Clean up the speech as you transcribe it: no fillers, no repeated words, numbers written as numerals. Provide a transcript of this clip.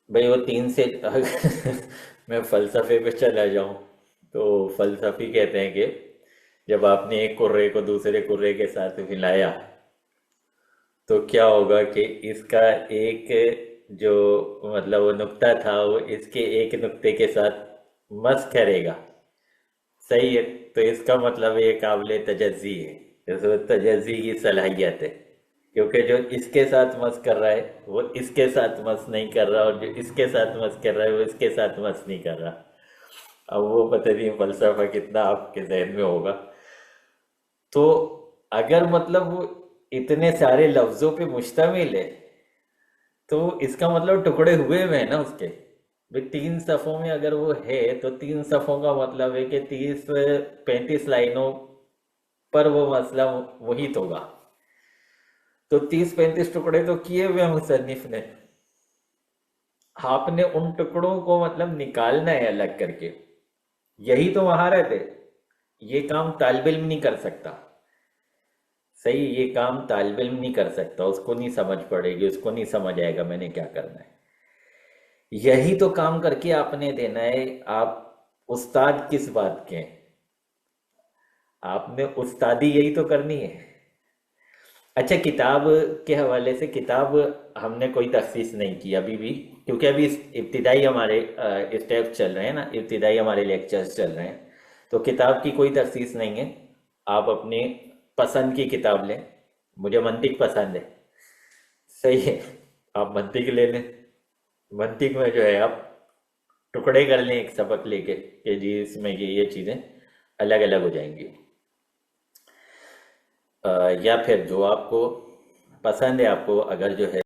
بھئی وہ تین سے میں فلسفے پہ چلا جاؤں تو فلسفی کہتے ہیں کہ جب آپ نے ایک کرے کو دوسرے کرے کے ساتھ ملایا تو کیا ہوگا کہ اس کا ایک جو مطلب وہ نقطہ تھا وہ اس کے ایک نقطے کے ساتھ مس کرے گا. صحیح ہے. تو اس کا مطلب یہ قابل تجزی ہے، اس میں تجزی کی صلاحیت ہے، کیونکہ جو اس کے ساتھ مس کر رہا ہے وہ اس کے ساتھ مس نہیں کر رہا، اور جو اس کے ساتھ مس کر رہا ہے وہ اس کے ساتھ مس نہیں کر رہا. اب وہ پتہ نہیں فلسفہ کتنا آپ کے ذہن میں ہوگا. تو اگر مطلب وہ اتنے سارے لفظوں پہ مشتمل ہے تو اس کا مطلب ٹکڑے ہوئے ہوئے ہیں نا اس کے. بھی تین صفوں میں اگر وہ ہے تو تین صفوں کا مطلب ہے کہ 30 35 لائنوں پر وہ مسئلہ محیط ہوگا. تو 30 35 ٹکڑے تو کیے ہوئے ہیں مصنف نے. آپ نے ان ٹکڑوں کو مطلب نکالنا ہے الگ کر کے. یہی تو مہارت ہے. یہ کام طالب علم نہیں کر سکتا. صحیح. یہ کام طالب علم نہیں کر سکتا، اس کو نہیں سمجھ پڑے گی، اس کو نہیں سمجھ آئے گا میں نے کیا کرنا ہے. یہی تو کام کر کے آپ نے دینا ہے. آپ استاد کس بات کے ہیں؟ آپ نے استادی یہی تو کرنی ہے. اچھا، کتاب کے حوالے سے کتاب ہم نے کوئی تخصیص نہیں کی ابھی بھی، کیونکہ ابھی ابتدائی ہمارے اسٹیپ چل رہے ہیں نا، ابتدائی ہمارے لیکچرز چل رہے ہیں. تو کتاب کی کوئی تخصیص نہیں ہے. آپ اپنی پسند کی کتاب لیں. مجھے منطق پسند ہے. صحیح ہے. آپ منطق لے لیں. منطق میں جو ہے آپ ٹکڑے کر لیں ایک سبق لے کے کہ جی اس میں یہ چیزیں الگ الگ ہو جائیں گی. یا پھر جو آپ کو پسند ہے، آپ کو اگر جو ہے